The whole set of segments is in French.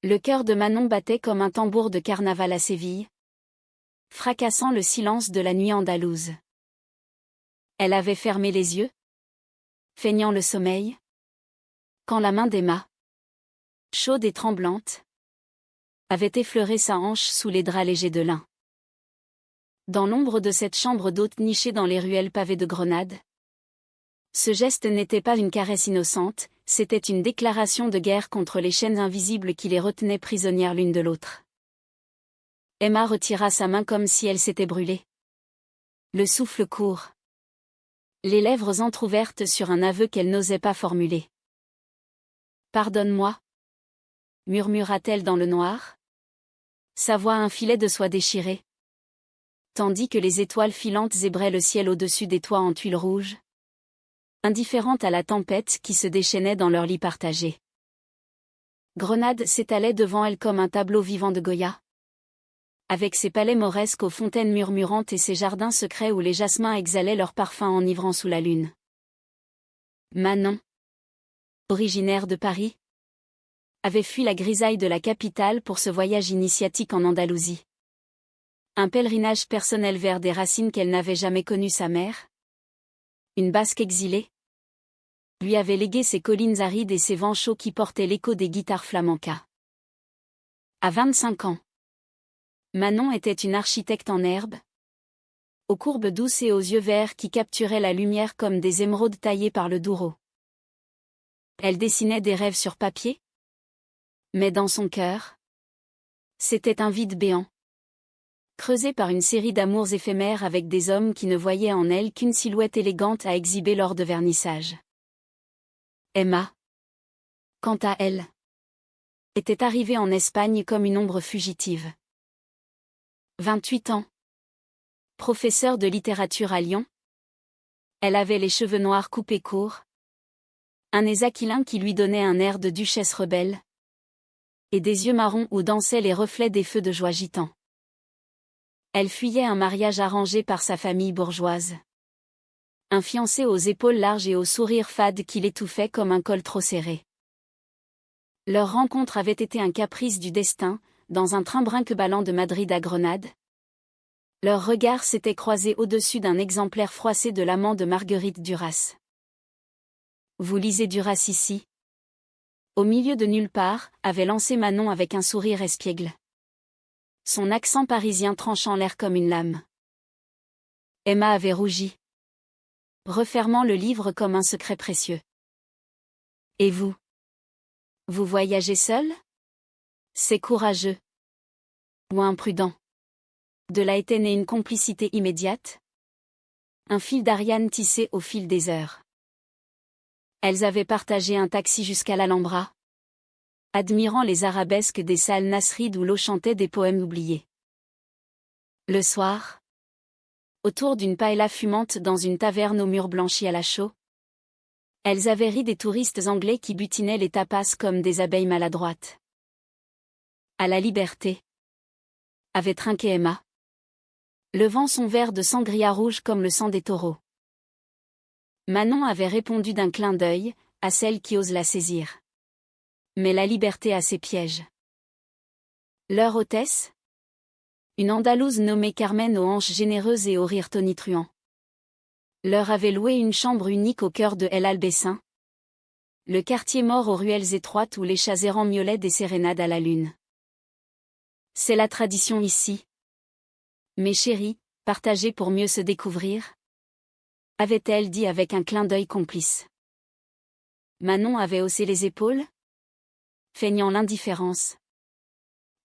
Le cœur de Manon battait comme un tambour de carnaval à Séville, fracassant le silence de la nuit andalouse. Elle avait fermé les yeux, feignant le sommeil, quand la main d'Emma, chaude et tremblante, avait effleuré sa hanche sous les draps légers de lin. Dans l'ombre de cette chambre d'hôte nichée dans les ruelles pavées de Grenade, ce geste n'était pas une caresse innocente, c'était une déclaration de guerre contre les chaînes invisibles qui les retenaient prisonnières l'une de l'autre. Emma retira sa main comme si elle s'était brûlée. Le souffle court. Les lèvres entr'ouvertes sur un aveu qu'elle n'osait pas formuler. « Pardonne-moi » murmura-t-elle dans le noir. Sa voix un filet de soie déchirée. Tandis que les étoiles filantes zébraient le ciel au-dessus des toits en tuiles rouges, indifférentes à la tempête qui se déchaînait dans leur lit partagé. Grenade s'étalait devant elle comme un tableau vivant de Goya, avec ses palais mauresques aux fontaines murmurantes et ses jardins secrets où les jasmins exhalaient leur parfum enivrant sous la lune. Manon, originaire de Paris, avait fui la grisaille de la capitale pour ce voyage initiatique en Andalousie. Un pèlerinage personnel vers des racines qu'elle n'avait jamais connues sa mère. Une basque exilée lui avait légué ses collines arides et ses vents chauds qui portaient l'écho des guitares flamencas. À 25 ans, Manon était une architecte en herbe, aux courbes douces et aux yeux verts qui capturaient la lumière comme des émeraudes taillées par le Douro. Elle dessinait des rêves sur papier, mais dans son cœur, c'était un vide béant, creusé par une série d'amours éphémères avec des hommes qui ne voyaient en elle qu'une silhouette élégante à exhiber lors de vernissage. Emma, quant à elle, était arrivée en Espagne comme une ombre fugitive. 28 ans. Professeure de littérature à Lyon. Elle avait les cheveux noirs coupés courts, un nez aquilin qui lui donnait un air de duchesse rebelle, et des yeux marrons où dansaient les reflets des feux de joie gitans. Elle fuyait un mariage arrangé par sa famille bourgeoise. Un fiancé aux épaules larges et au sourire fade qui l'étouffait comme un col trop serré. Leur rencontre avait été un caprice du destin, dans un train brinque-ballant de Madrid à Grenade. Leurs regards s'étaient croisés au-dessus d'un exemplaire froissé de l'amant de Marguerite Duras. « Vous lisez Duras ici ?» Au milieu de nulle part, avait lancé Manon avec un sourire espiègle. Son accent parisien tranchant l'air comme une lame. Emma avait rougi, refermant le livre comme un secret précieux. « Et vous ? Vous voyagez seul ? C'est courageux. Ou imprudent. » De là était née une complicité immédiate. Un fil d'Ariane tissé au fil des heures. Elles avaient partagé un taxi jusqu'à l'Alhambra, admirant les arabesques des salles Nasrid où l'eau chantait des poèmes oubliés. Le soir, autour d'une paella fumante dans une taverne aux murs blanchis à la chaux, elles avaient ri des touristes anglais qui butinaient les tapas comme des abeilles maladroites. À la liberté, avait trinqué Emma, levant son verre de sangria rouge comme le sang des taureaux. Manon avait répondu d'un clin d'œil, à celle qui ose la saisir. Mais la liberté a ses pièges. Leur hôtesse ? Une Andalouse nommée Carmen aux hanches généreuses et au rire tonitruant. Leur avait loué une chambre unique au cœur de El Albessin, le quartier mort aux ruelles étroites où les chats errants miaulaient des sérénades à la lune. C'est la tradition ici. Mes chéris, partagés pour mieux se découvrir, avait-elle dit avec un clin d'œil complice. Manon avait haussé les épaules, feignant l'indifférence.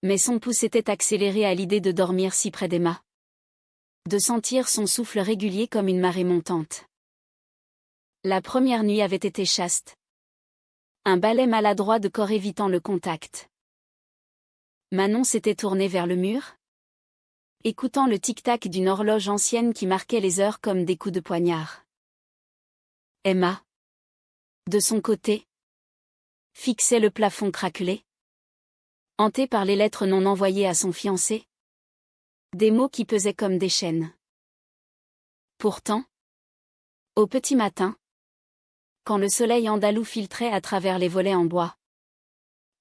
Mais son pouls s'était accéléré à l'idée de dormir si près d'Emma, de sentir son souffle régulier comme une marée montante. La première nuit avait été chaste. Un balai maladroit de corps évitant le contact. Manon s'était tournée vers le mur, écoutant le tic-tac d'une horloge ancienne qui marquait les heures comme des coups de poignard. Emma, de son côté, fixait le plafond craquelé, hantée par les lettres non envoyées à son fiancé. Des mots qui pesaient comme des chaînes. Pourtant, au petit matin, quand le soleil andalou filtrait à travers les volets en bois,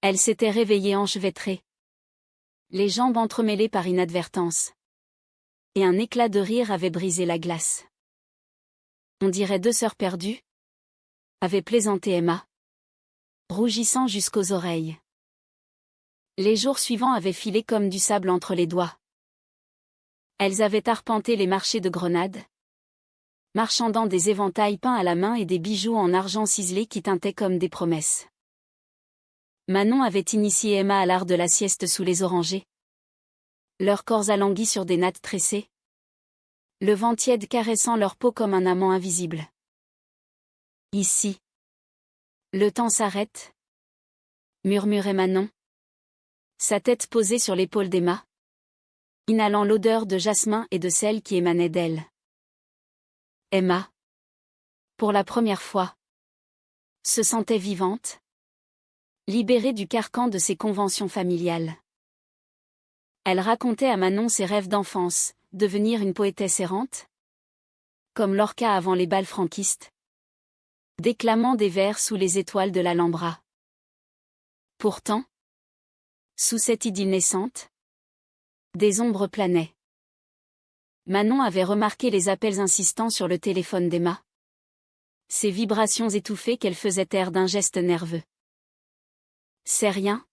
Elle s'était réveillée enchevêtrée, les jambes entremêlées par inadvertance. Et un éclat de rire avait brisé la glace. On dirait deux sœurs perdues, avait plaisanté Emma, rougissant jusqu'aux oreilles. Les jours suivants avaient filé comme du sable entre les doigts. Elles avaient arpenté les marchés de Grenade, marchandant des éventails peints à la main et des bijoux en argent ciselé qui tintaient comme des promesses. Manon avait initié Emma à l'art de la sieste sous les orangers. Leurs corps alanguis sur des nattes tressées, le vent tiède caressant leur peau comme un amant invisible. Ici, le temps s'arrête, murmurait Manon, sa tête posée sur l'épaule d'Emma, inhalant l'odeur de jasmin et de sel qui émanait d'elle. Emma, pour la première fois, se sentait vivante, libérée du carcan de ses conventions familiales. Elle racontait à Manon ses rêves d'enfance, devenir une poétesse errante, comme Lorca avant les bals franquistes, déclamant des vers sous les étoiles de l'Alhambra. Pourtant, sous cette idylle naissante, des ombres planaient. Manon avait remarqué les appels insistants sur le téléphone d'Emma, ces vibrations étouffées qu'elle faisait taire d'un geste nerveux. C'est rien.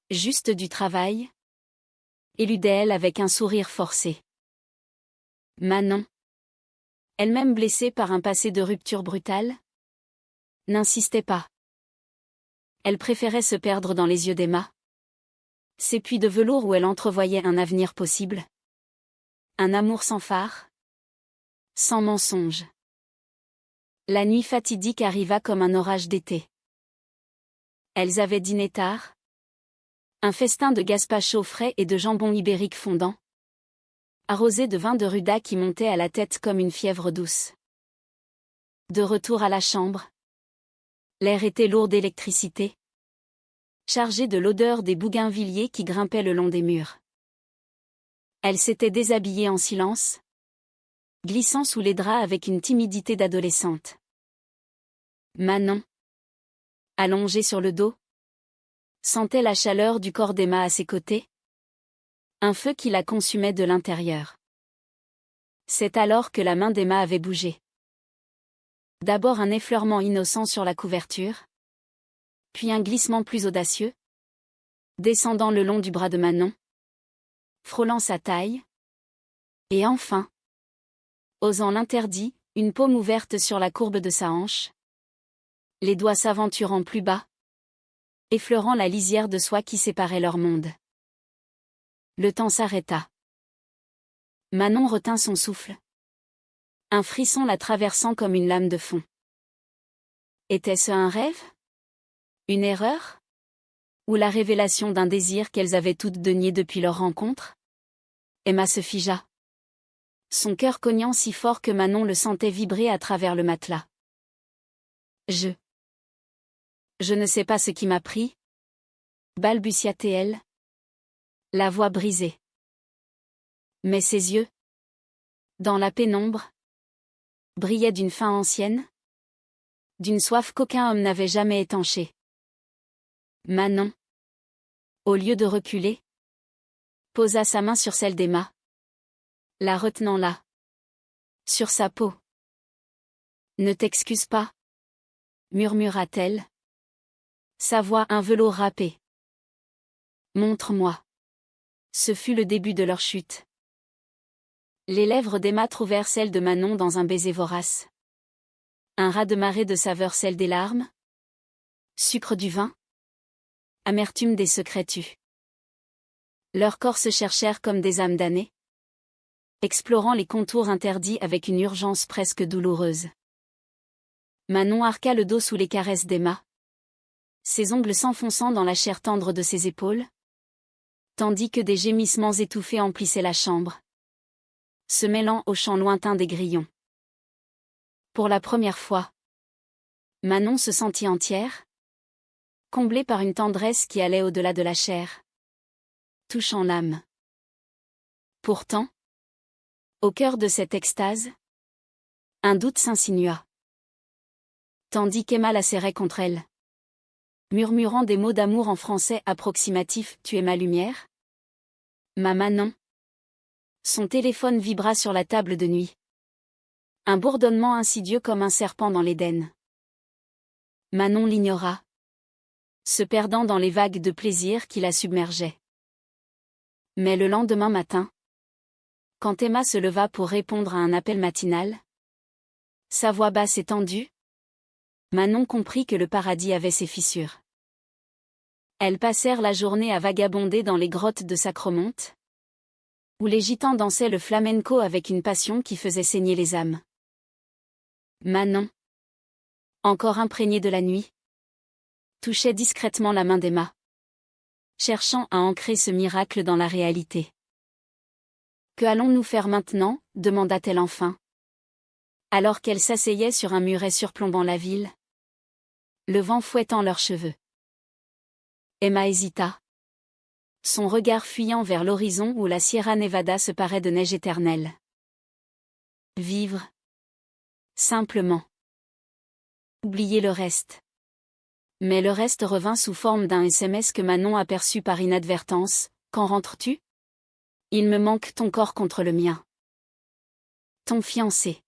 Juste du travail, éludait-elle avec un sourire forcé. Manon, elle-même blessée par un passé de rupture brutale, n'insistait pas. Elle préférait se perdre dans les yeux d'Emma, ces puits de velours où elle entrevoyait un avenir possible. Un amour sans phare, sans mensonge. La nuit fatidique arriva comme un orage d'été. Elles avaient dîné tard. Un festin de gazpacho frais et de jambon ibérique fondant, arrosé de vin de ruda qui montait à la tête comme une fièvre douce. De retour à la chambre, l'air était lourd d'électricité, chargé de l'odeur des bougainvilliers qui grimpaient le long des murs. Elle s'était déshabillée en silence, glissant sous les draps avec une timidité d'adolescente. Manon, allongée sur le dos, sentait la chaleur du corps d'Emma à ses côtés, un feu qui la consumait de l'intérieur. C'est alors que la main d'Emma avait bougé. D'abord un effleurement innocent sur la couverture, puis un glissement plus audacieux, descendant le long du bras de Manon, frôlant sa taille, et enfin, osant l'interdit, une paume ouverte sur la courbe de sa hanche, les doigts s'aventurant plus bas, effleurant la lisière de soie qui séparait leur monde. Le temps s'arrêta. Manon retint son souffle. Un frisson la traversant comme une lame de fond. Était-ce un rêve? Une erreur? Ou la révélation d'un désir qu'elles avaient toutes deux nié depuis leur rencontre? Emma se figea. Son cœur cognant si fort que Manon le sentait vibrer à travers le matelas. Je ne sais pas ce qui m'a pris, balbutia-t-elle, la voix brisée. Mais ses yeux, dans la pénombre, brillaient d'une faim ancienne, d'une soif qu'aucun homme n'avait jamais étanchée. Manon, au lieu de reculer, posa sa main sur celle d'Emma, la retenant là, sur sa peau. Ne t'excuse pas, murmura-t-elle, sa voix un velours râpé. Montre-moi. Ce fut le début de leur chute. Les lèvres d'Emma trouvèrent celles de Manon dans un baiser vorace. Un raz-de-marée de saveur, celle des larmes, sucre du vin, amertume des secrets tus. Leurs corps se cherchèrent comme des âmes damnées, explorant les contours interdits avec une urgence presque douloureuse. Manon arqua le dos sous les caresses d'Emma, ses ongles s'enfonçant dans la chair tendre de ses épaules, tandis que des gémissements étouffés emplissaient la chambre, se mêlant au chant lointain des grillons. Pour la première fois, Manon se sentit entière, comblée par une tendresse qui allait au-delà de la chair, touchant l'âme. Pourtant, au cœur de cette extase, un doute s'insinua. Tandis qu'Emma la serrait contre elle. murmurant des mots d'amour en français approximatif. Tu es ma lumière? Ma Manon. Son téléphone vibra sur la table de nuit. Un bourdonnement insidieux comme un serpent dans l'Éden. Manon l'ignora, se perdant dans les vagues de plaisir qui la submergeaient. Mais le lendemain matin, quand Emma se leva pour répondre à un appel matinal, sa voix basse et tendue, Manon comprit que le paradis avait ses fissures. Elles passèrent la journée à vagabonder dans les grottes de Sacremonte, où les gitans dansaient le flamenco avec une passion qui faisait saigner les âmes. Manon, encore imprégnée de la nuit, touchait discrètement la main d'Emma, cherchant à ancrer ce miracle dans la réalité. « Que allons-nous faire maintenant ?» demanda-t-elle enfin, alors qu'elle s'asseyait sur un muret surplombant la ville, le vent fouettant leurs cheveux. Emma hésita, son regard fuyant vers l'horizon où la Sierra Nevada se parait de neige éternelle. Vivre. Simplement. Oublier le reste. Mais le reste revint sous forme d'un SMS que Manon aperçut par inadvertance. Quand rentres-tu? Il me manque ton corps contre le mien. Ton fiancé.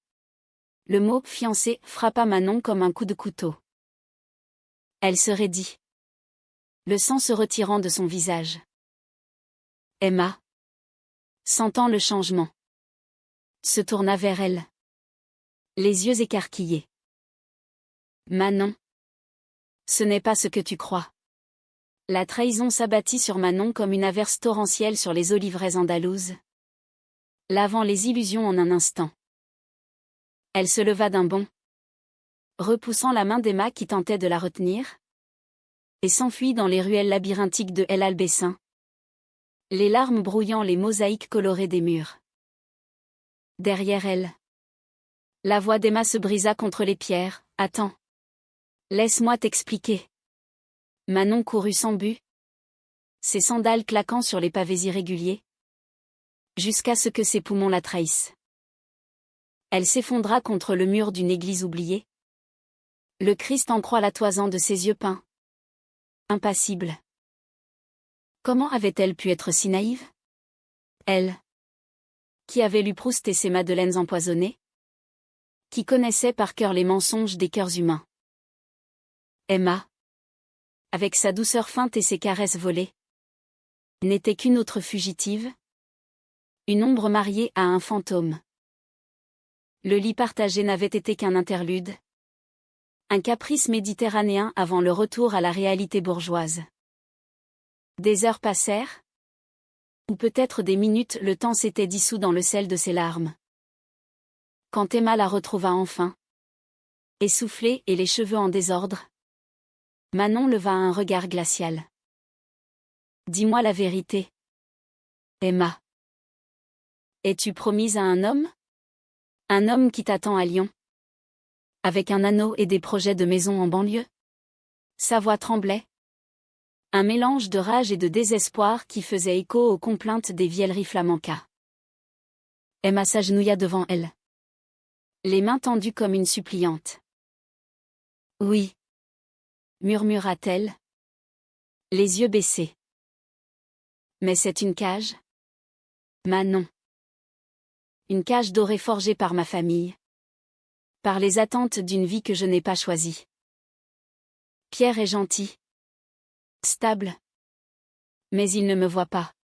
Le mot « fiancé » frappa Manon comme un coup de couteau. Elle se raidit, le sang se retirant de son visage. Emma, sentant le changement, se tourna vers elle, les yeux écarquillés. Manon. Ce n'est pas ce que tu crois. La trahison s'abattit sur Manon comme une averse torrentielle sur les oliveraies andalouses, lavant les illusions en un instant. Elle se leva d'un bond, repoussant la main d'Emma qui tentait de la retenir, et s'enfuit dans les ruelles labyrinthiques de El Albessin, les larmes brouillant les mosaïques colorées des murs. Derrière elle, la voix d'Emma se brisa contre les pierres. « Attends. Laisse-moi t'expliquer. » Manon courut sans but, ses sandales claquant sur les pavés irréguliers, jusqu'à ce que ses poumons la trahissent. Elle s'effondra contre le mur d'une église oubliée. Le Christ en croix la toisant de ses yeux peints. Impassible. Comment avait-elle pu être si naïve? Elle, qui avait lu Proust et ses madeleines empoisonnées, qui connaissait par cœur les mensonges des cœurs humains. Emma, avec sa douceur feinte et ses caresses volées, n'était qu'une autre fugitive, une ombre mariée à un fantôme. Le lit partagé n'avait été qu'un interlude, un caprice méditerranéen avant le retour à la réalité bourgeoise. Des heures passèrent, ou peut-être des minutes, le temps s'était dissous dans le sel de ses larmes. Quand Emma la retrouva enfin, essoufflée et les cheveux en désordre, Manon leva un regard glacial. « Dis-moi la vérité. Emma. Es-tu promise à un homme? Un homme qui t'attend à Lyon? Avec un anneau et des projets de maison en banlieue? » Sa voix tremblait. Un mélange de rage et de désespoir qui faisait écho aux complaintes des vieilleries flamencas. Emma s'agenouilla devant elle, les mains tendues comme une suppliante. « Oui. » murmura-t-elle, les yeux baissés. « Mais c'est une cage? Manon. Une cage dorée forgée par ma famille. Par les attentes d'une vie que je n'ai pas choisie. Pierre est gentil. Stable. Mais il ne me voit pas.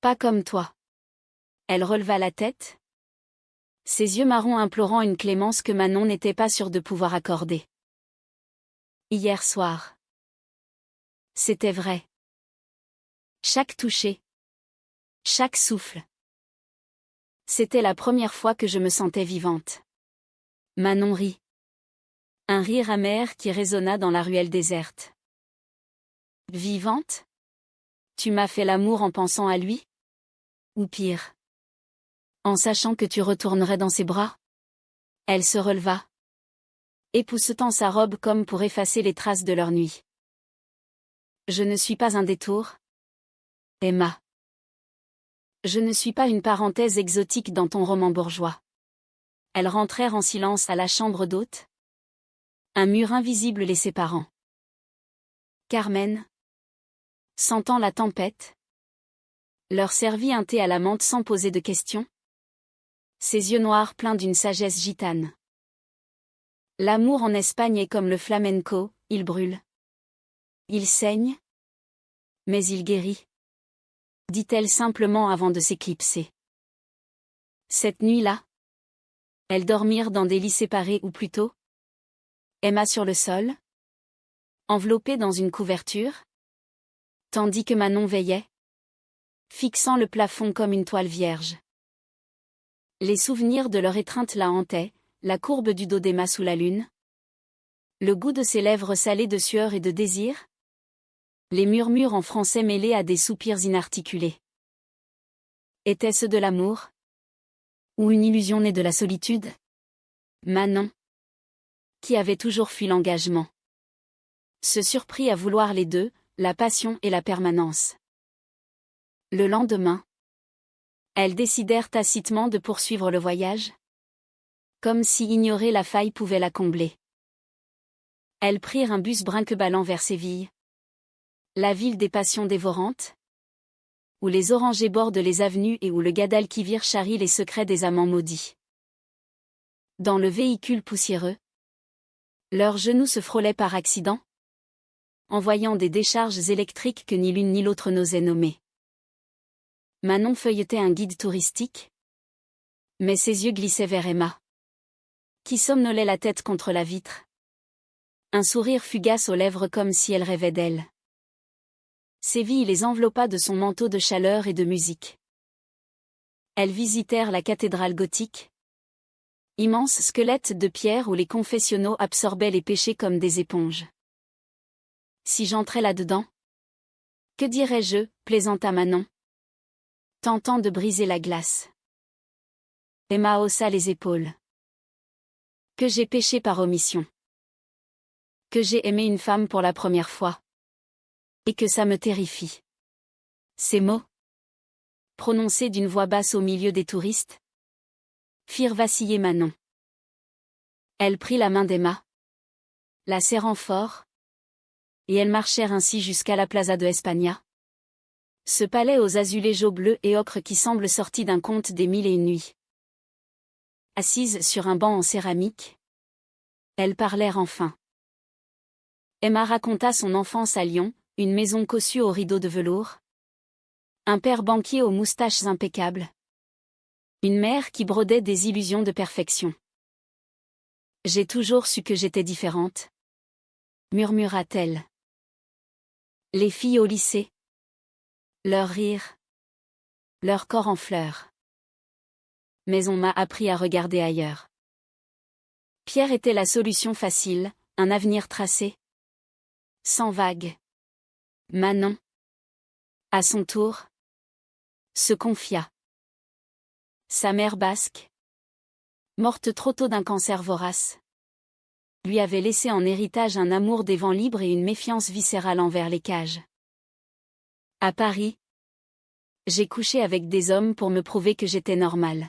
Pas comme toi. » Elle releva la tête, ses yeux marrons implorant une clémence que Manon n'était pas sûre de pouvoir accorder. Hier soir. C'était vrai. Chaque toucher. Chaque souffle. C'était la première fois que je me sentais vivante. Manon rit. Un rire amer qui résonna dans la ruelle déserte. Vivante? Tu m'as fait l'amour en pensant à lui? Ou pire, en sachant que tu retournerais dans ses bras? Elle se releva, époussetant sa robe comme pour effacer les traces de leur nuit. Je ne suis pas un détour, Emma. Je ne suis pas une parenthèse exotique dans ton roman bourgeois. Elles rentrèrent en silence à la chambre d'hôte, un mur invisible les séparant. Carmen, sentant la tempête, leur servit un thé à la menthe sans poser de questions. Ses yeux noirs pleins d'une sagesse gitane. L'amour en Espagne est comme le flamenco, il brûle. Il saigne. Mais il guérit. Dit-elle simplement avant de s'éclipser. Cette nuit-là, elles dormirent dans des lits séparés ou plutôt Emma sur le sol, enveloppée dans une couverture, tandis que Manon veillait, fixant le plafond comme une toile vierge. Les souvenirs de leur étreinte la hantaient, la courbe du dos d'Emma sous la lune, le goût de ses lèvres salées de sueur et de désir, les murmures en français mêlés à des soupirs inarticulés. Était-ce de l'amour? Ou une illusion née de la solitude? Manon, qui avait toujours fui l'engagement, se surprit à vouloir les deux, la passion et la permanence. Le lendemain, elles décidèrent tacitement de poursuivre le voyage, comme si ignorer la faille pouvait la combler. Elles prirent un bus brinque-ballant vers Séville, la ville des passions dévorantes, où les orangers bordent les avenues et où le Guadalquivir charrie les secrets des amants maudits. Dans le véhicule poussiéreux, leurs genoux se frôlaient par accident, envoyant des décharges électriques que ni l'une ni l'autre n'osait nommer. Manon feuilletait un guide touristique, mais ses yeux glissaient vers Emma, qui somnolait la tête contre la vitre. Un sourire fugace aux lèvres comme si elle rêvait d'elle. Séville les enveloppa de son manteau de chaleur et de musique. Elles visitèrent la cathédrale gothique, immense squelette de pierre où les confessionnaux absorbaient les péchés comme des éponges. Si j'entrais là-dedans, que dirais-je, plaisanta Manon, tentant de briser la glace. Emma haussa les épaules. Que j'ai péché par omission. Que j'ai aimé une femme pour la première fois. Et que ça me terrifie. Ces mots, prononcés d'une voix basse au milieu des touristes, firent vaciller Manon. Elle prit la main d'Emma, la serrant fort, et elles marchèrent ainsi jusqu'à la Plaza de España. Ce palais aux azulejos bleus et ocre qui semble sorti d'un conte des Mille et une nuits. Assises sur un banc en céramique, elles parlèrent enfin. Emma raconta son enfance à Lyon, une maison cossue aux rideaux de velours, un père banquier aux moustaches impeccables, une mère qui brodait des illusions de perfection. J'ai toujours su que j'étais différente, murmura-t-elle. Les filles au lycée, leur rire, leur corps en fleurs. Mais on m'a appris à regarder ailleurs. Pierre était la solution facile, un avenir tracé, sans vagues. Manon, à son tour, se confia. Sa mère basque, morte trop tôt d'un cancer vorace, lui avait laissé en héritage un amour des vents libres et une méfiance viscérale envers les cages. À Paris, j'ai couché avec des hommes pour me prouver que j'étais normale.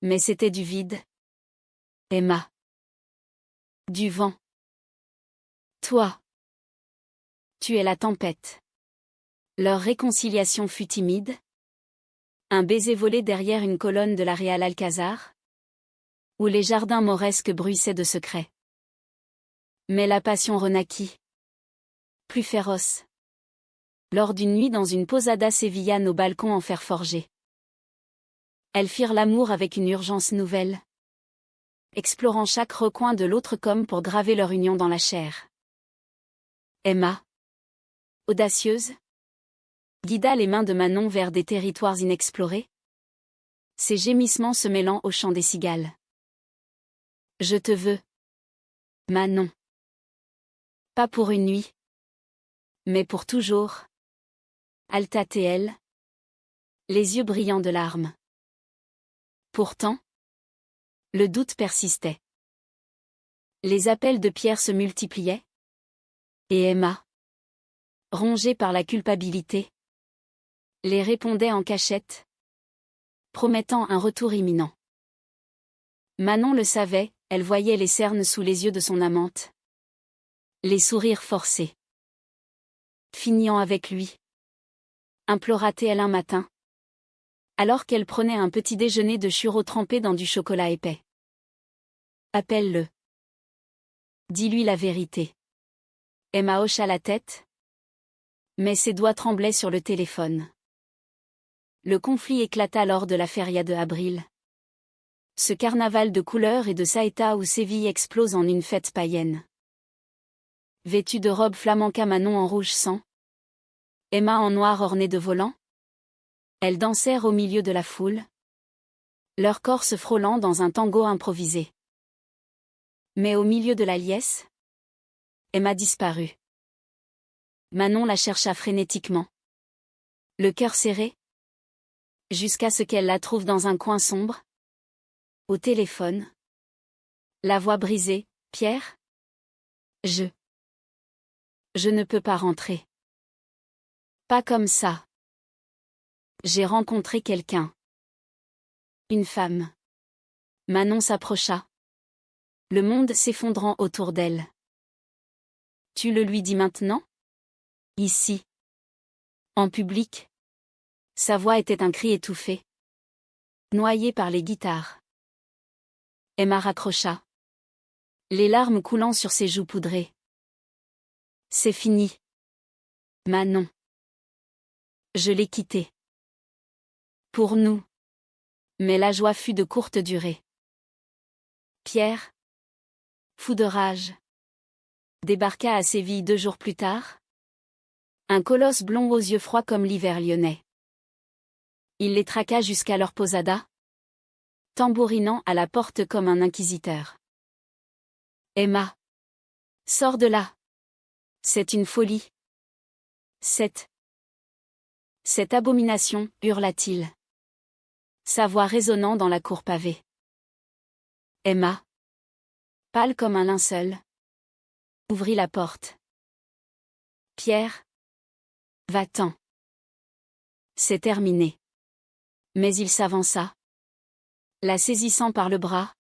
Mais c'était du vide. Emma. Du vent. Toi. Tu es la tempête. Leur réconciliation fut timide. Un baiser volé derrière une colonne de la Real Alcazar, où les jardins mauresques bruissaient de secrets. Mais la passion renaquit. Plus féroce. Lors d'une nuit dans une posada sévillane au balcon en fer forgé. Elles firent l'amour avec une urgence nouvelle, explorant chaque recoin de l'autre comme pour graver leur union dans la chair. Emma, audacieuse, guida les mains de Manon vers des territoires inexplorés, ses gémissements se mêlant au chant des cigales. Je te veux, Manon. Pas pour une nuit, mais pour toujours. Alta-t-elle, les yeux brillants de larmes. Pourtant, le doute persistait. Les appels de Pierre se multipliaient. Et Emma, rongée par la culpabilité, les répondait en cachette, promettant un retour imminent. Manon le savait, elle voyait les cernes sous les yeux de son amante. Les sourires forcés. Finissant avec lui. Implora-t-elle un matin. Alors qu'elle prenait un petit déjeuner de churros trempés dans du chocolat épais. Appelle-le. Dis-lui la vérité. Emma hocha la tête. Mais ses doigts tremblaient sur le téléphone. Le conflit éclata lors de la feria de avril. Ce carnaval de couleurs et de saïta où Séville explose en une fête païenne. Vêtue de robe flamenca, Manon en rouge sang. Emma en noir ornée de volants. Elles dansèrent au milieu de la foule. Leurs corps se frôlant dans un tango improvisé. Mais au milieu de la liesse, Emma disparut. Manon la chercha frénétiquement. Le cœur serré. Jusqu'à ce qu'elle la trouve dans un coin sombre. Au téléphone. La voix brisée. Pierre ? Je ne peux pas rentrer. Pas comme ça. J'ai rencontré quelqu'un. Une femme. Manon s'approcha. Le monde s'effondrant autour d'elle. Tu le lui dis maintenant ? Ici. En public. Sa voix était un cri étouffé. Noyé par les guitares. Emma raccrocha. Les larmes coulant sur ses joues poudrées. C'est fini. Manon. Je l'ai quitté. Pour nous. Mais la joie fut de courte durée. Pierre, fou de rage, débarqua à Séville 2 jours plus tard. Un colosse blond aux yeux froids comme l'hiver lyonnais. Il les traqua jusqu'à leur posada, tambourinant à la porte comme un inquisiteur. Emma. Sors de là. C'est une folie. Cette abomination, hurla-t-il. Sa voix résonnant dans la cour pavée. Emma, pâle comme un linceul, ouvrit la porte. Pierre, va-t'en. C'est terminé. Mais il s'avança, la saisissant par le bras,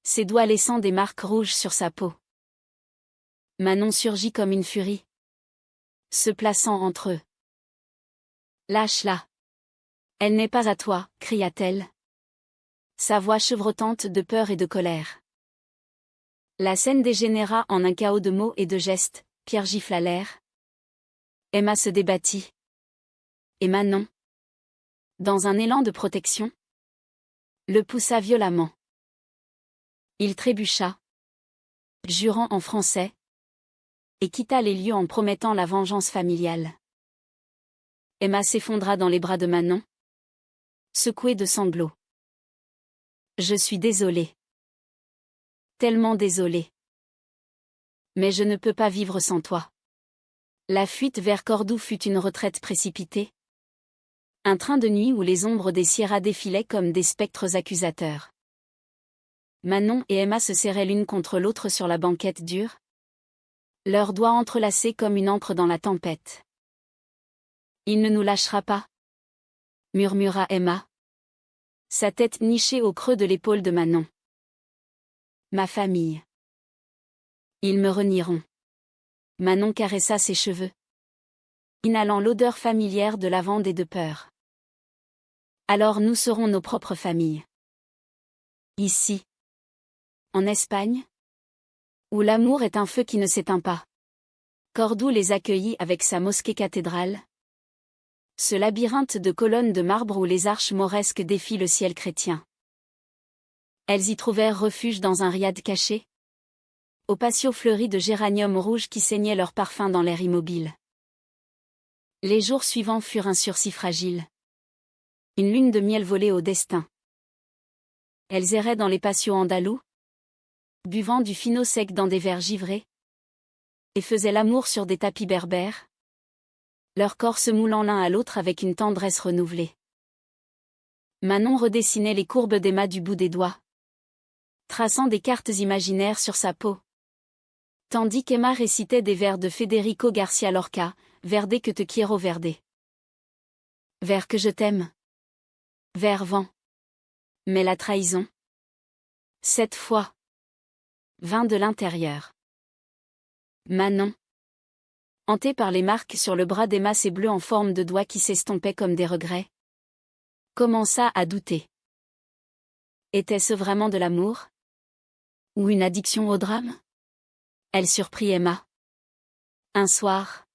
ses doigts laissant des marques rouges sur sa peau. Manon surgit comme une furie, se plaçant entre eux. Lâche-la. Elle n'est pas à toi, cria-t-elle. Sa voix chevrotante de peur et de colère. La scène dégénéra en un chaos de mots et de gestes. Pierre gifla l'air. Emma se débattit. Et Manon, dans un élan de protection, le poussa violemment. Il trébucha, jurant en français, et quitta les lieux en promettant la vengeance familiale. Emma s'effondra dans les bras de Manon, secouée de sanglots. Je suis désolée. Tellement désolée. Mais je ne peux pas vivre sans toi. La fuite vers Cordoue fut une retraite précipitée. Un train de nuit où les ombres des Sierras défilaient comme des spectres accusateurs. Manon et Emma se serraient l'une contre l'autre sur la banquette dure. Leurs doigts entrelacés comme une encre dans la tempête. Il ne nous lâchera pas, murmura Emma. Sa tête nichée au creux de l'épaule de Manon. Ma famille. Ils me renieront. Manon caressa ses cheveux, inhalant l'odeur familière de lavande et de peur. Alors nous serons nos propres familles. Ici. En Espagne. Où l'amour est un feu qui ne s'éteint pas. Cordoue les accueillit avec sa mosquée-cathédrale. Ce labyrinthe de colonnes de marbre où les arches mauresques défient le ciel chrétien. Elles y trouvèrent refuge dans un riad caché. Au patio fleuri de géraniums rouges qui saignaient leur parfum dans l'air immobile. Les jours suivants furent un sursis fragile. Une lune de miel volée au destin. Elles erraient dans les patios andalous, buvant du fino sec dans des verres givrés, et faisaient l'amour sur des tapis berbères, leurs corps se moulant l'un à l'autre avec une tendresse renouvelée. Manon redessinait les courbes d'Emma du bout des doigts, traçant des cartes imaginaires sur sa peau. Tandis qu'Emma récitait des vers de Federico Garcia Lorca, Verde que te quiero verde. Vers que je t'aime. Vers vent. Mais la trahison. Cette fois. Vint de l'intérieur. Manon. Hantée par les marques sur le bras d'Emma, ses bleus en forme de doigts qui s'estompaient comme des regrets, commença à douter. Était-ce vraiment de l'amour? Ou une addiction au drame? Elle surprit Emma. Un soir,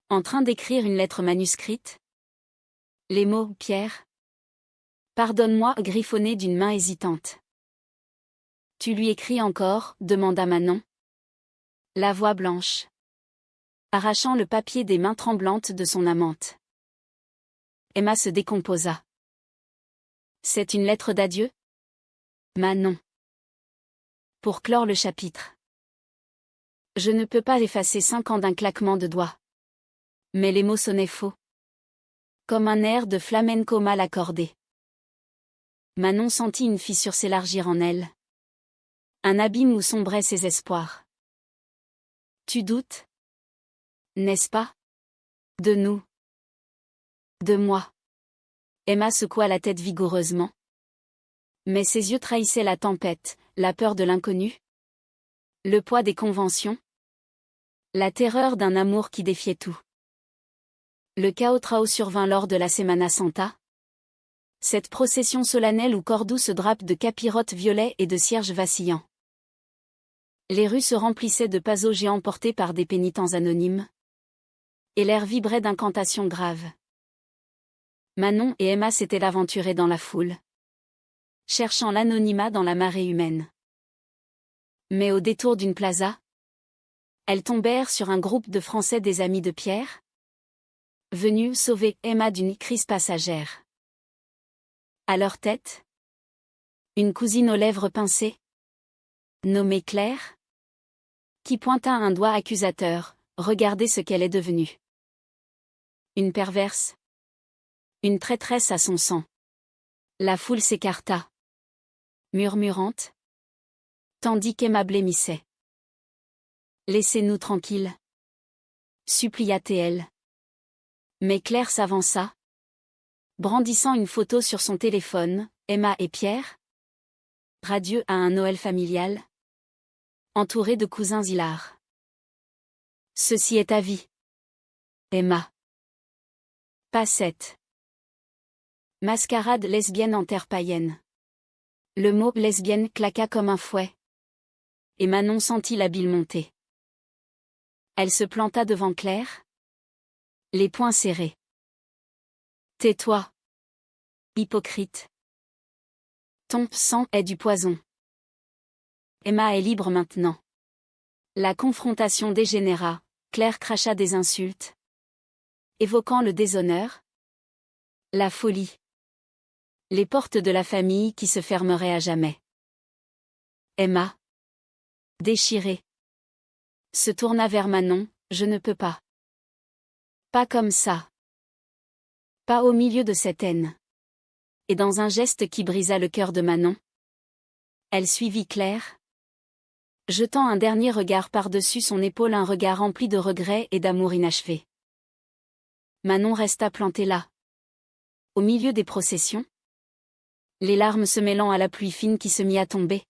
en train d'écrire une lettre manuscrite, les mots « Pierre, pardonne-moi » griffonnés d'une main hésitante. « Tu lui écris encore ?» demanda Manon. La voix blanche, arrachant le papier des mains tremblantes de son amante. Emma se décomposa. « C'est une lettre d'adieu ? » Manon. Pour clore le chapitre. Je ne peux pas effacer 5 ans d'un claquement de doigts. Mais les mots sonnaient faux. Comme un air de flamenco mal accordé. Manon sentit une fissure s'élargir en elle. Un abîme où sombraient ses espoirs. Tu doutes? N'est-ce pas? De nous. De moi. Emma secoua la tête vigoureusement. Mais ses yeux trahissaient la tempête, la peur de l'inconnu. Le poids des conventions. La terreur d'un amour qui défiait tout. Le chaos trao survint lors de la Semana Santa. Cette procession solennelle où Cordoue se drape de capirotes violets et de cierges vacillants. Les rues se remplissaient de pazos géants portés par des pénitents anonymes. Et l'air vibrait d'incantations graves. Manon et Emma s'étaient aventurées dans la foule, cherchant l'anonymat dans la marée humaine. Mais au détour d'une plaza, elles tombèrent sur un groupe de Français des amis de Pierre, venus sauver Emma d'une crise passagère. À leur tête, une cousine aux lèvres pincées, nommée Claire, qui pointa un doigt accusateur, regardez ce qu'elle est devenue. Une perverse, une traîtresse à son sang. La foule s'écarta, murmurante, tandis qu'Emma blêmissait. Laissez-nous tranquilles, supplia-t-elle. Mais Claire s'avança, brandissant une photo sur son téléphone. Emma et Pierre, radieux à un Noël familial, entourés de cousins hilars. Ceci est ta vie, Emma. Pas cette mascarade lesbienne en terre païenne. Le mot lesbienne claqua comme un fouet. Et Manon sentit la bile monter. Elle se planta devant Claire, les poings serrés. Tais-toi, hypocrite. Ton sang est du poison. Emma est libre maintenant. La confrontation dégénéra, Claire cracha des insultes, évoquant le déshonneur, la folie, les portes de la famille qui se fermeraient à jamais. Emma, déchirée, se tourna vers Manon. Je ne peux pas. Pas comme ça. Pas au milieu de cette haine. Et dans un geste qui brisa le cœur de Manon, elle suivit Claire, jetant un dernier regard par-dessus son épaule, un regard rempli de regrets et d'amour inachevé. Manon resta plantée là, au milieu des processions, les larmes se mêlant à la pluie fine qui se mit à tomber,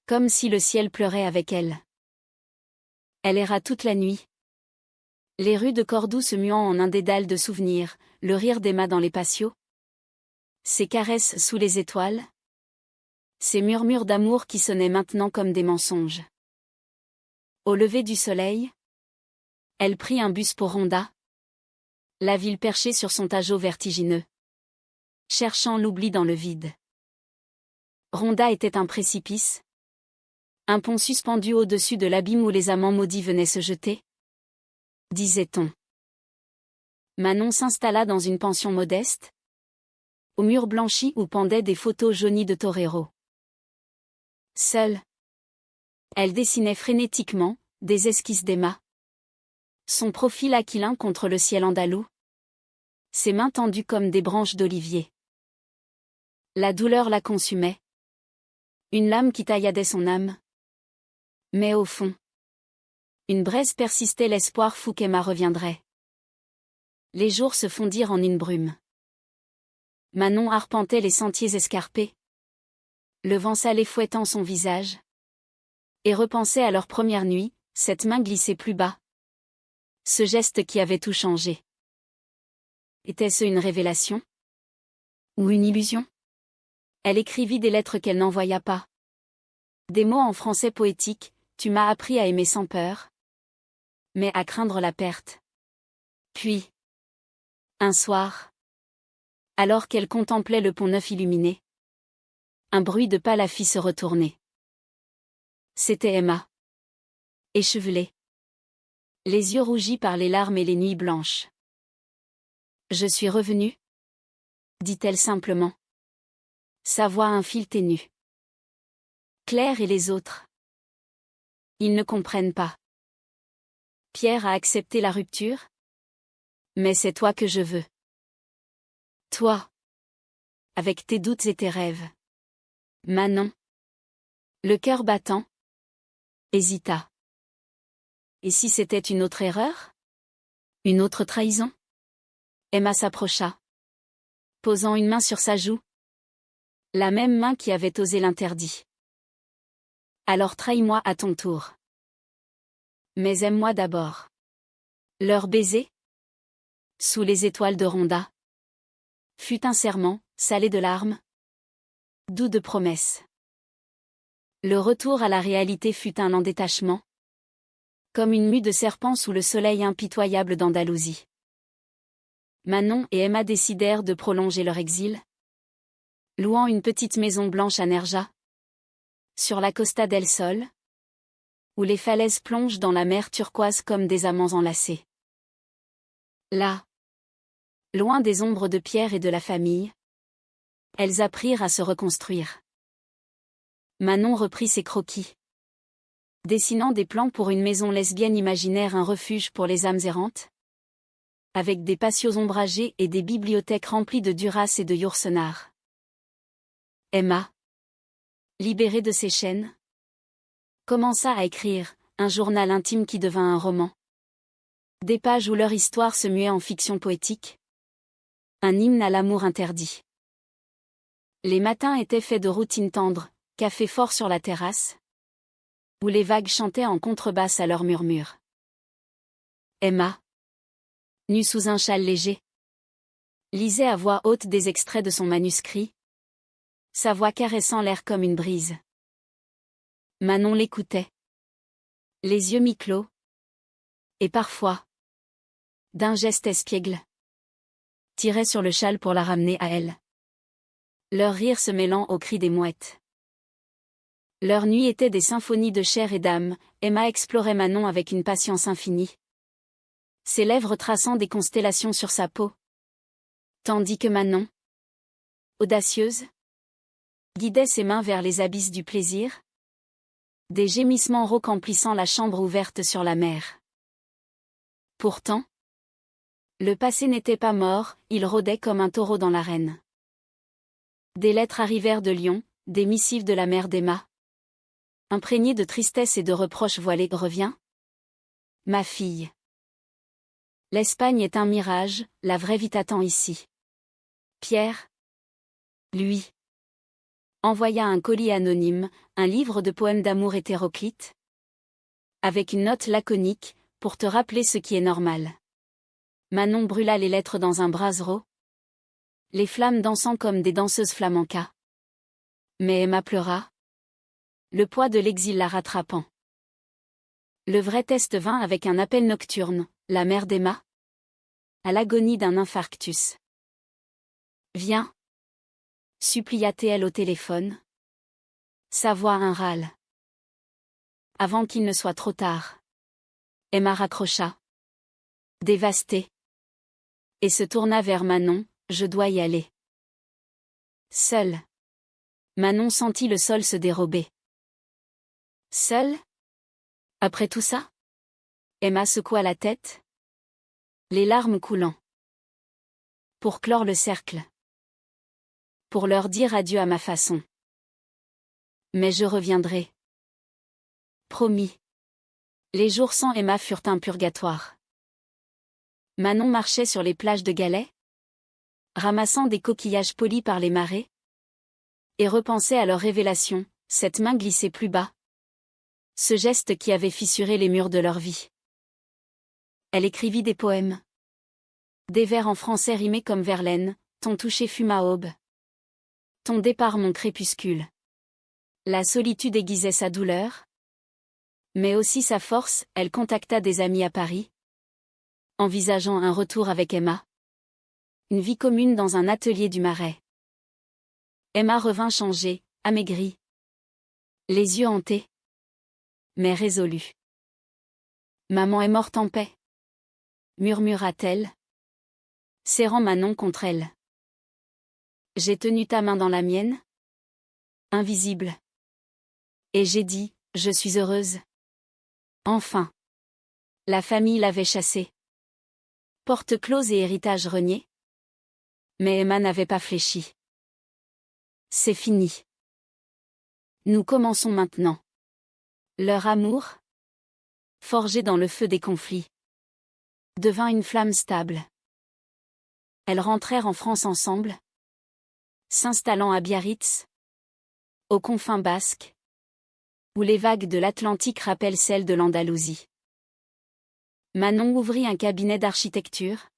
comme si le ciel pleurait avec elle. Elle erra toute la nuit, les rues de Cordoue se muant en un dédale de souvenirs, le rire d'Emma dans les patios, ses caresses sous les étoiles, ces murmures d'amour qui sonnaient maintenant comme des mensonges. Au lever du soleil, elle prit un bus pour Ronda, la ville perchée sur son Tajo vertigineux, cherchant l'oubli dans le vide. Ronda était un précipice, un pont suspendu au-dessus de l'abîme où les amants maudits venaient se jeter, disait-on. Manon s'installa dans une pension modeste, aux murs blanchis où pendaient des photos jaunies de toreros. Seule, elle dessinait frénétiquement des esquisses d'Emma, son profil aquilin contre le ciel andalou, ses mains tendues comme des branches d'olivier. La douleur la consumait, une lame qui tailladait son âme. Mais au fond, une braise persistait, l'espoir fou qu'Emma reviendrait. Les jours se fondirent en une brume. Manon arpentait les sentiers escarpés, le vent salé fouettant son visage, et repensait à leur première nuit, cette main glissée plus bas, Ce geste qui avait tout changé. Était-ce une révélation? Ou une illusion? Elle écrivit des lettres qu'elle n'envoya pas. Des mots en français poétique: tu m'as appris à aimer sans peur, mais à craindre la perte. Puis, un soir, alors qu'elle contemplait le pont neuf illuminé, un bruit de pas la fit se retourner. C'était Emma. Échevelée. Les yeux rougis par les larmes et les nuits blanches. Je suis revenue, dit-elle simplement. Sa voix un fil ténu. Claire et les autres. Ils ne comprennent pas. Pierre a accepté la rupture? Mais c'est toi que je veux. Toi. Avec tes doutes et tes rêves. Manon. Le cœur battant. Hésita. Et si c'était une autre erreur? Une autre trahison? Emma s'approcha, posant une main sur sa joue. La même main qui avait osé l'interdit. Alors trahis-moi à ton tour. Mais aime-moi d'abord. Leur baiser, sous les étoiles de Ronda, fut un serment, salé de larmes, doux de promesses. Le retour à la réalité fut un lent détachement, comme une mue de serpent sous le soleil impitoyable d'Andalousie. Manon et Emma décidèrent de prolonger leur exil, louant une petite maison blanche à Nerja, sur la Costa del Sol, où les falaises plongent dans la mer turquoise comme des amants enlacés. Là, loin des ombres de Pierre et de la famille, elles apprirent à se reconstruire. Manon reprit ses croquis, dessinant des plans pour une maison lesbienne imaginaire, un refuge pour les âmes errantes, avec des patios ombragés et des bibliothèques remplies de Duras et de Yourcenar. Emma, libérée de ses chaînes, commença à écrire, un journal intime qui devint un roman. Des pages où leur histoire se muait en fiction poétique. Un hymne à l'amour interdit. Les matins étaient faits de routines tendres, café fort sur la terrasse, où les vagues chantaient en contrebasse à leur murmure. Emma, nue sous un châle léger, lisait à voix haute des extraits de son manuscrit, sa voix caressant l'air comme une brise. Manon l'écoutait, les yeux mi-clos, et parfois, d'un geste espiègle, tirait sur le châle pour la ramener à elle. Leur rire se mêlant aux cris des mouettes. Leurs nuits étaient des symphonies de chair et d'âme. Emma explorait Manon avec une patience infinie, ses lèvres traçant des constellations sur sa peau. Tandis que Manon, audacieuse, guidait ses mains vers les abysses du plaisir. Des gémissements rauques emplissant la chambre ouverte sur la mer. Pourtant, le passé n'était pas mort, il rôdait comme un taureau dans l'arène. Des lettres arrivèrent de Lyon, des missives de la mère d'Emma. Imprégnées de tristesse et de reproches voilés. Reviens, ma fille. L'Espagne est un mirage, la vraie vie t'attend ici. Pierre, lui, envoya un colis anonyme, un livre de poèmes d'amour hétéroclite, avec une note laconique, pour te rappeler ce qui est normal. Manon brûla les lettres dans un brasero, les flammes dansant comme des danseuses flamencas. Mais Emma pleura, le poids de l'exil la rattrapant. Le vrai test vint avec un appel nocturne, la mère d'Emma, à l'agonie d'un infarctus. Viens, supplia-t-elle au téléphone. Sa voix un râle. Avant qu'il ne soit trop tard. Emma raccrocha, dévastée, et se tourna vers Manon. Je dois y aller. Seule. Manon sentit le sol se dérober. Seule? Après tout ça? Emma secoua la tête, les larmes coulant. Pour clore le cercle. Pour leur dire adieu à ma façon. Mais je reviendrai. Promis. Les jours sans Emma furent un purgatoire. Manon marchait sur les plages de Galets, ramassant des coquillages polis par les marées, et repensait à leur révélation, cette main glissée plus bas. Ce geste qui avait fissuré les murs de leur vie. Elle écrivit des poèmes. Des vers en français rimés comme Verlaine, ton toucher fut ma aube. Ton départ mon crépuscule. La solitude aiguisait sa douleur. Mais aussi sa force, elle contacta des amis à Paris. Envisageant un retour avec Emma. Une vie commune dans un atelier du Marais. Emma revint changée, amaigrie. Les yeux hantés. Mais résolue. Maman est morte en paix. Murmura-t-elle. Serrant Manon contre elle. J'ai tenu ta main dans la mienne. Invisible. Et j'ai dit, je suis heureuse. Enfin. La famille l'avait chassée. Porte close et héritage renié. Mais Emma n'avait pas fléchi. C'est fini. Nous commençons maintenant. Leur amour, forgé dans le feu des conflits, devint une flamme stable. Elles rentrèrent en France ensemble, s'installant à Biarritz, aux confins basques, où les vagues de l'Atlantique rappellent celles de l'Andalousie. Manon ouvrit un cabinet d'architecture,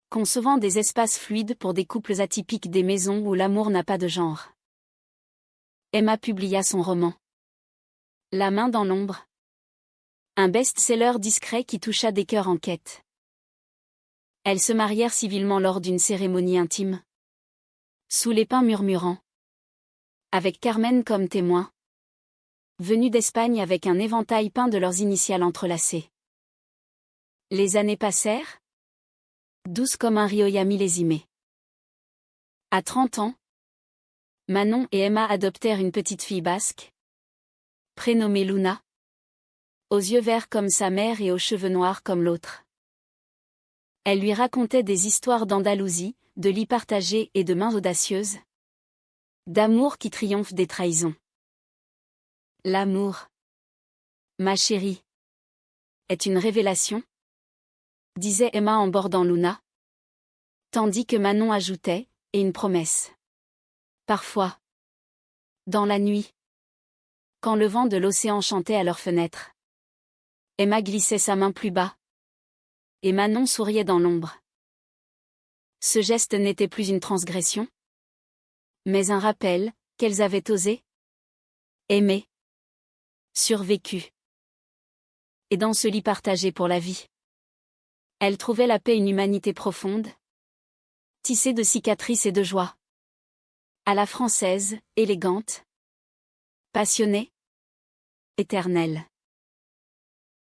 concevant des espaces fluides pour des couples atypiques, des maisons où l'amour n'a pas de genre. Emma publia son roman. La main dans l'ombre. Un best-seller discret qui toucha des cœurs en quête. Elles se marièrent civilement lors d'une cérémonie intime. Sous les pins murmurants. Avec Carmen comme témoin. Venue d'Espagne avec un éventail peint de leurs initiales entrelacées. Les années passèrent. Douces comme un rioya millésimé. À 30 ans, Manon et Emma adoptèrent une petite fille basque. Prénommée Luna. Aux yeux verts comme sa mère et aux cheveux noirs comme l'autre. Elle lui racontait des histoires d'Andalousie, de lits partagés et de mains audacieuses. D'amour qui triomphe des trahisons. L'amour, ma chérie, est une révélation, disait Emma en bordant Luna. Tandis que Manon ajoutait, et une promesse. Parfois. Dans la nuit. Quand le vent de l'océan chantait à leurs fenêtres. Emma glissait sa main plus bas. Et Manon souriait dans l'ombre. Ce geste n'était plus une transgression, mais un rappel, qu'elles avaient osé aimer, survécu. Et dans ce lit partagé pour la vie, elles trouvaient la paix, une humanité profonde, tissée de cicatrices et de joie. À la française, élégante, passionnée, éternelle.